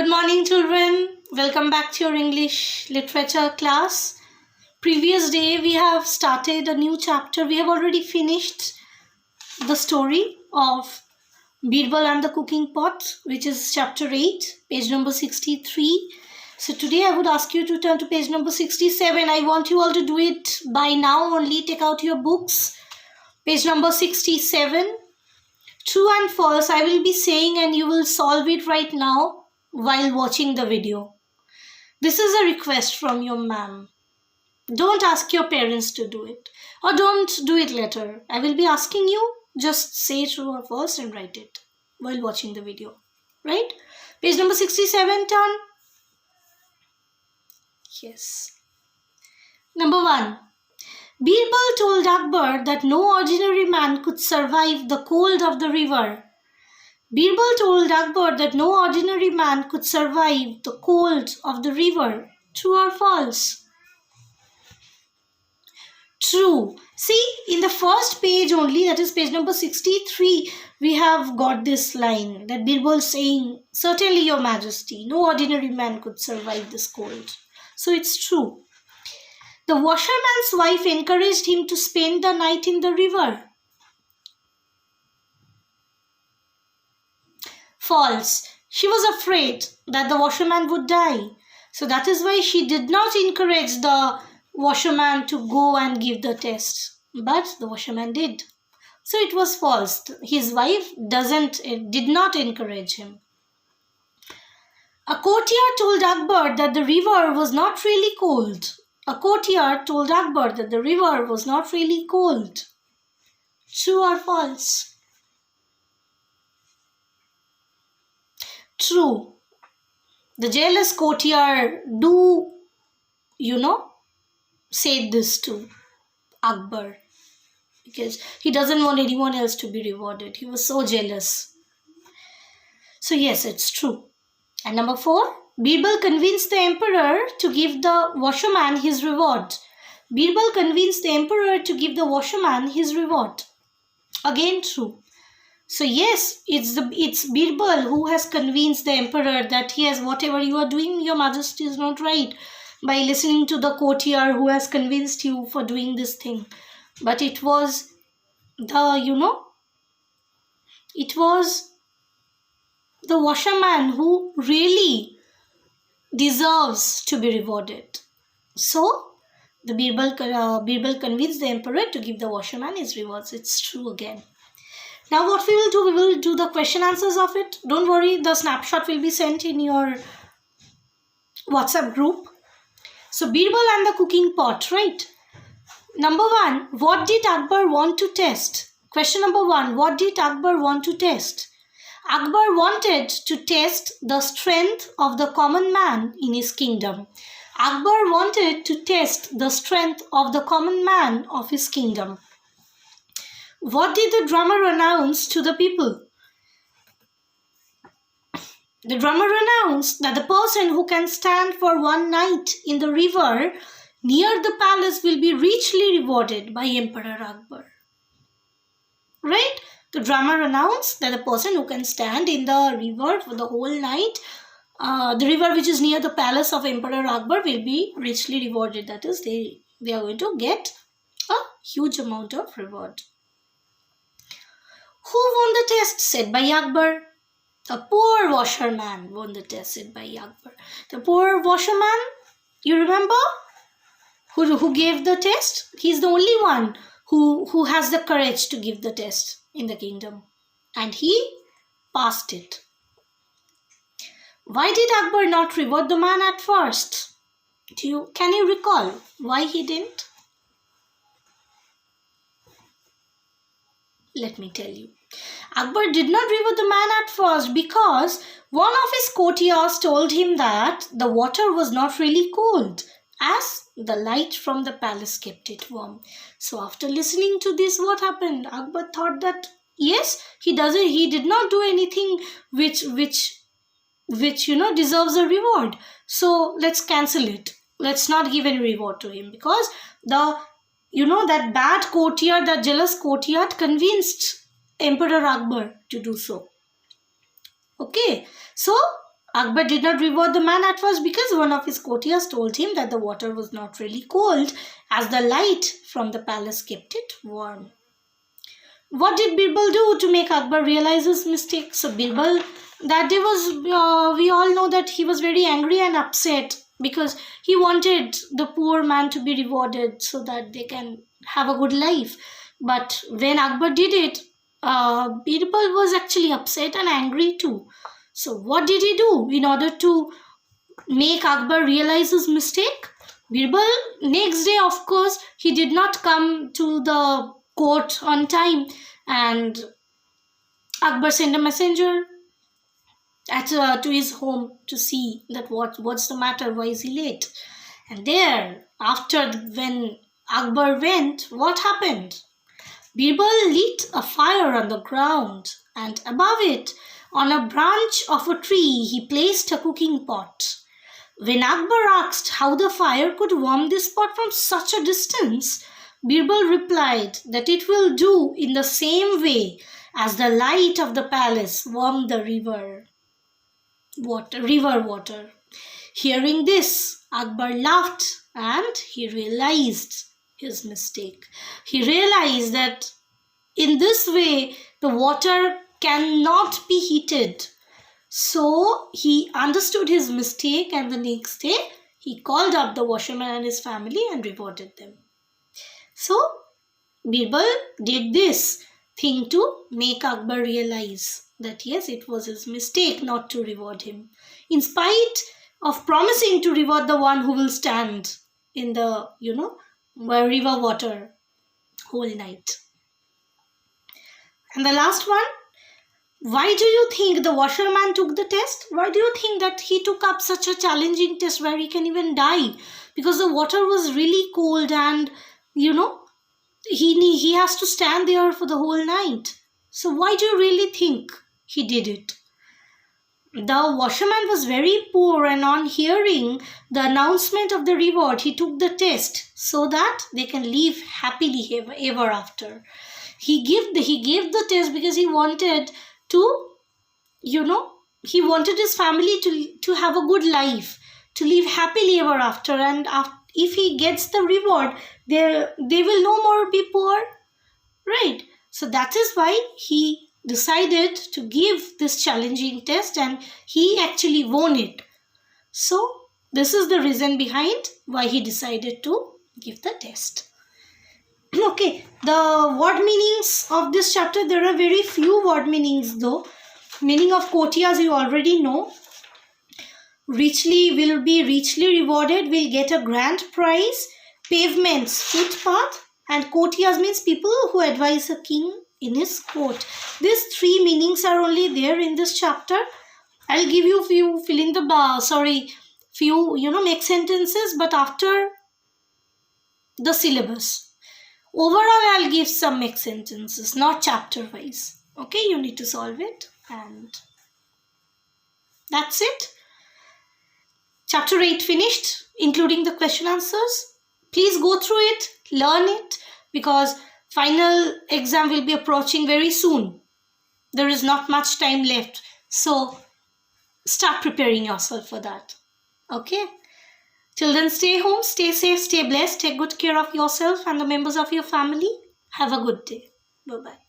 Good morning, children. Welcome back to your English literature class. Previous day we have started a new chapter. We have already finished the story of Birbal and the cooking pot, which is chapter 8, page number 63. So today I would ask you to turn to page number 67. I want you all to do it by now only. Take out your books. Page number 67. True and false I will be saying and you will solve it right now while watching the video. This is a request from your ma'am. Don't ask your parents to do it, or don't do it later. I will be asking you, just say true or false and write it while watching the video. Right? Page number 67, turn. Yes. Number 1. Birbal told Akbar that no ordinary man could survive the cold of the river. Birbal told Akbar that no ordinary man could survive the cold of the river. True or false? True. See, in the first page only, that is page number 63, we have got this line that Birbal saying, certainly your majesty, no ordinary man could survive this cold. So it's true. The washerman's wife encouraged him to spend the night in the river. False. She was afraid that the washerman would die. So that is why she did not encourage the washerman to go and give the test. But the washerman did. So it was false. His wife did not encourage him. A courtier told Akbar that the river was not really cold. A courtier told Akbar that the river was not really cold. True or false? True. The jealous courtier said this to Akbar because he doesn't want anyone else to be rewarded. He was so jealous. So yes, it's true. And number 4, Birbal convinced the emperor to give the washerman his reward. Birbal convinced the emperor to give the washerman his reward. Again true. So yes, it's Birbal who has convinced the emperor that yes, whatever you are doing, your majesty is not right, by listening to the courtier who has convinced you for doing this thing. But it was the washerman who really deserves to be rewarded. So the Birbal convinced the emperor to give the washerman his rewards. It's true again. Now what we will do the question answers of it. Don't worry, the snapshot will be sent in your WhatsApp group. So Birbal and the cooking pot, right? Number 1, what did Akbar want to test? Question number 1, what did Akbar want to test? Akbar wanted to test the strength of the common man in his kingdom. Akbar wanted to test the strength of the common man of his kingdom. What did the drummer announce to the people? The drummer announced that the person who can stand for one night in the river near the palace will be richly rewarded by Emperor Akbar. Right? The drummer announced that the person who can stand in the river for the whole night, the river which is near the palace of Emperor Akbar, will be richly rewarded. That is, they are going to get a huge amount of reward. Who won the test? Said by Akbar. A poor washerman won the test, said by Akbar. The poor washerman, you remember? Who gave the test? He's the only one who has the courage to give the test in the kingdom. And he passed it. Why did Akbar not reward the man at first? Can you recall why he didn't? Let me tell you. Akbar did not reward the man at first because one of his courtiers told him that the water was not really cold, as the light from the palace kept it warm. So after listening to this, what happened? Akbar thought that yes, he did not do anything which deserves a reward. So let's cancel it. Let's not give any reward to him, because that bad courtier, that jealous courtier, convinced Emperor Akbar to do so. Okay, so Akbar did not reward the man at first because one of his courtiers told him that the water was not really cold, as the light from the palace kept it warm. What did Birbal do to make Akbar realize his mistake? So Birbal, that day was, we all know that he was very angry and upset because he wanted the poor man to be rewarded so that they can have a good life. But when Akbar did it, Birbal was actually upset and angry too. So what did he do in order to make Akbar realize his mistake? Birbal, next day, of course, he did not come to the court on time, and Akbar sent a messenger to his home to see that what's the matter, why is he late? And there, after when Akbar went, what happened? Birbal lit a fire on the ground, and above it, on a branch of a tree, he placed a cooking pot. When Akbar asked how the fire could warm this pot from such a distance, Birbal replied that it will do in the same way as the light of the palace warmed the river water. Hearing this, Akbar laughed and he realized his mistake. He realized that in this way the water cannot be heated. So he understood his mistake, and the next day he called up the washerman and his family and rewarded them. So Birbal did this thing to make Akbar realize that yes, it was his mistake not to reward him, in spite of promising to reward the one who will stand in the river water whole night. And the last one, why do you think the washerman took the test? Why do you think that he took up such a challenging test where he can even die? Because the water was really cold, and he has to stand there for the whole night. So why do you really think he did it? The washerman was very poor, and on hearing the announcement of the reward, he took the test so that they can live happily ever after. He gave the test because he wanted to, he wanted his family to have a good life, to live happily ever after, and if he gets the reward, they will no more be poor, right? So that is why he decided to give this challenging test, and he actually won it. So this is the reason behind why he decided to give the test. Okay, the word meanings of this chapter, there are very few word meanings though. Meaning of courtiers you already know. Richly will be richly rewarded, will get a grand prize. Pavements, footpath, and courtiers means people who advise a king in his court. These three meanings are only there in this chapter. I'll give you few make sentences, but after the syllabus. Overall, I'll give some make sentences, not chapter wise. Okay, you need to solve it, and that's it. Chapter 8 finished, including the question answers. Please go through it, learn it, because final exam will be approaching very soon. There is not much time left. So start preparing yourself for that. Okay? Till then, stay home, stay safe, stay blessed, take good care of yourself and the members of your family. Have a good day. Bye-bye.